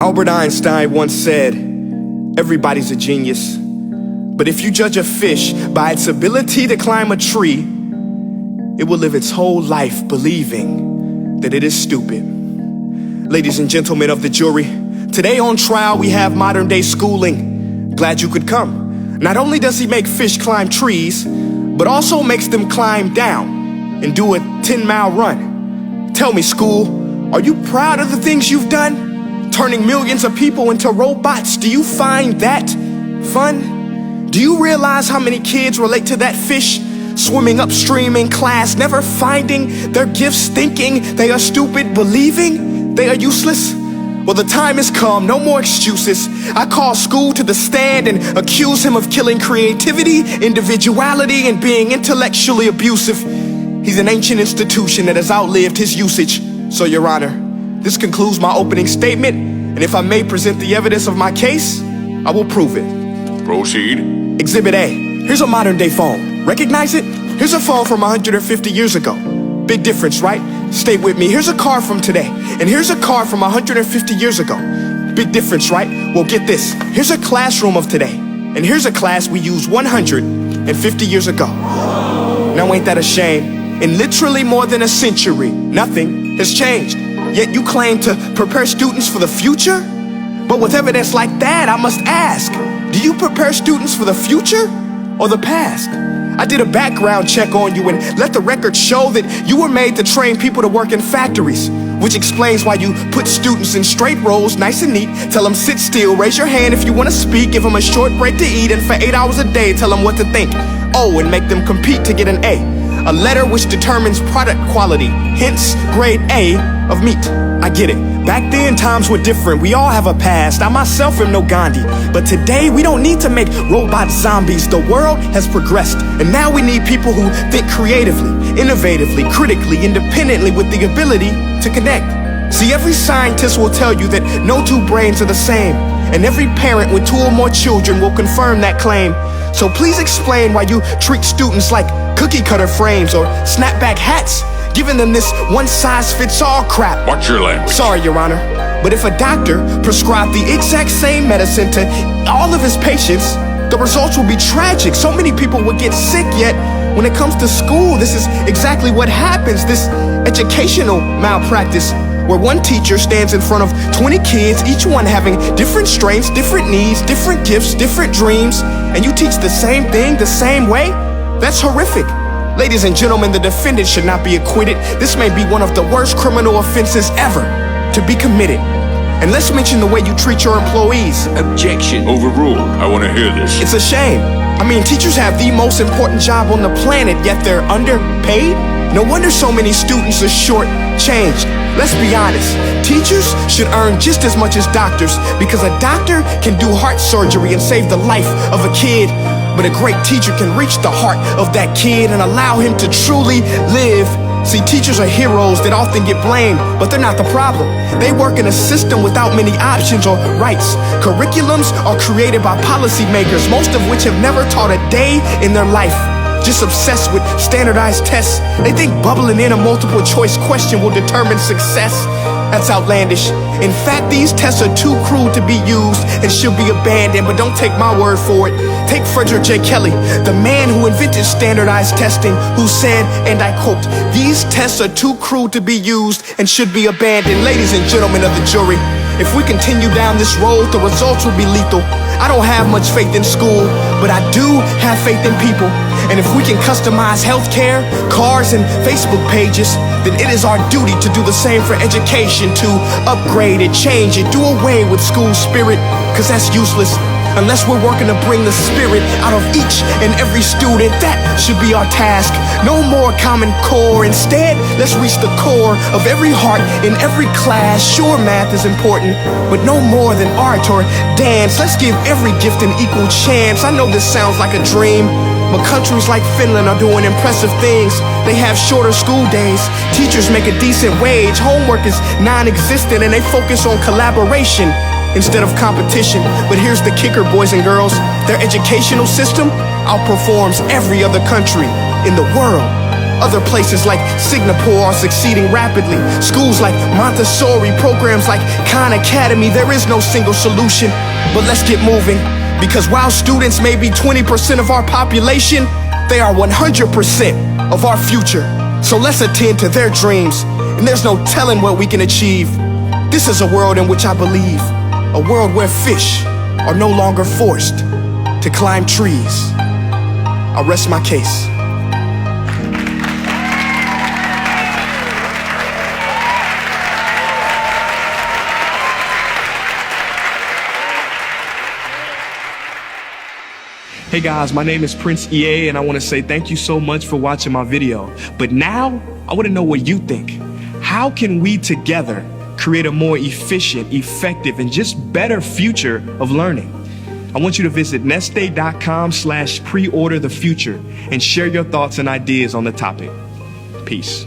Albert Einstein once said, "Everybody's a genius. But if you judge a fish by its ability to climb a tree, it will live its whole life believing that it is stupid." Ladies and gentlemen of the jury, today on trial we have modern day schooling. Glad you could come. Not only does he make fish climb trees, but also makes them climb down and do a 10-mile run. Tell me, school, are you proud of the things you've done? Turning millions of people into robots, do you find that fun? Do you realize how many kids relate to that fish swimming upstream in class, never finding their gifts, thinking they are stupid, believing they are useless? Well, the time has come, no more excuses. I call school to the stand and accuse him of killing creativity, individuality, and being intellectually abusive. He's an ancient institution that has outlived his usage. So, Your Honor, this concludes my opening statement, and if I may present the evidence of my case, I will prove it. Proceed. Exhibit A. Here's a modern day phone. Recognize it? Here's a phone from 150 years ago. Big difference, right? Stay with me. Here's a car from today, and here's a car from 150 years ago. Big difference, right? Well, get this. Here's a classroom of today, and here's a class we used 150 years ago. Now, ain't that a shame? In literally more than a century, nothing has changed. Yet you claim to prepare students for the future? But with evidence like that, I must ask, do you prepare students for the future or the past? I did a background check on you and let the record show that you were made to train people to work in factories, which explains why you put students in straight rows, nice and neat, tell them sit still, raise your hand if you want to speak, give them a short break to eat, and for 8 hours a day, tell them what to think. Oh, and make them compete to get an A letter which determines product quality, hence grade A of meat. I get it. Back then, times were different. We all have a past. I myself am no Gandhi. But today, we don't need to make robot zombies. The world has progressed. And now we need people who think creatively, innovatively, critically, independently, with the ability to connect. See, every scientist will tell you that no two brains are the same. And every parent with 2 or more children will confirm that claim. So please explain why you treat students like cookie cutter frames or snapback hats, giving them this one-size-fits-all crap. Watch your language. Sorry, Your Honor, but if a doctor prescribed the exact same medicine to all of his patients, the results will be tragic. So many people would get sick, yet when it comes to school, this is exactly what happens. This educational malpractice, where one teacher stands in front of 20 kids, each one having different strengths, different needs, different gifts, different dreams, and you teach the same thing the same way? That's horrific. Ladies and gentlemen, the defendant should not be acquitted. This may be one of the worst criminal offenses ever to be committed. And let's mention the way you treat your employees. Objection. Overruled. I want to hear this. It's a shame. I mean, teachers have the most important job on the planet, yet they're underpaid? No wonder so many students are short-changed. Let's be honest, teachers should earn just as much as doctors, because a doctor can do heart surgery and save the life of a kid, but a great teacher can reach the heart of that kid and allow him to truly live. See, teachers are heroes that often get blamed, but they're not the problem. They work in a system without many options or rights. Curriculums are created by policymakers, most of which have never taught a day in their life. Just obsessed with standardized tests. They think bubbling in a multiple choice question will determine success. That's outlandish. In fact, these tests are too cruel to be used and should be abandoned, but don't take my word for it. Take Frederick J. Kelly, the man who invented standardized testing, who said, and I quote, "These tests are too cruel to be used and should be abandoned." Ladies and gentlemen of the jury, if we continue down this road, the results will be lethal. I don't have much faith in school, but I do have faith in people. And if we can customize healthcare, cars, and Facebook pages, then it is our duty to do the same for education, to upgrade it, change it, do away with school spirit, because that's useless. Unless we're working to bring the spirit out of each and every student, that should be our task. No more Common Core. Instead, let's reach the core of every heart in every class. Sure, math is important, but no more than art or dance. Let's give every gift an equal chance. I know this sounds like a dream, but countries like Finland are doing impressive things. They have shorter school days, teachers make a decent wage, homework is non-existent, and they focus on collaboration instead of competition. But here's the kicker, boys and girls. Their educational system outperforms every other country in the world. Other places like Singapore are succeeding rapidly. Schools like Montessori, programs like Khan Academy. There is no single solution, but let's get moving. Because while students may be 20% of our population, they are 100% of our future. So let's attend to their dreams, and there's no telling what we can achieve. This is a world in which I believe, a world where fish are no longer forced to climb trees. I rest my case. Hey guys, my name is Prince EA, and I want to say thank you so much for watching my video. But now, I want to know what you think. How can we together create a more efficient, effective, and just better future of learning? I want you to visit nestday.com/preorderthefuture and share your thoughts and ideas on the topic. Peace.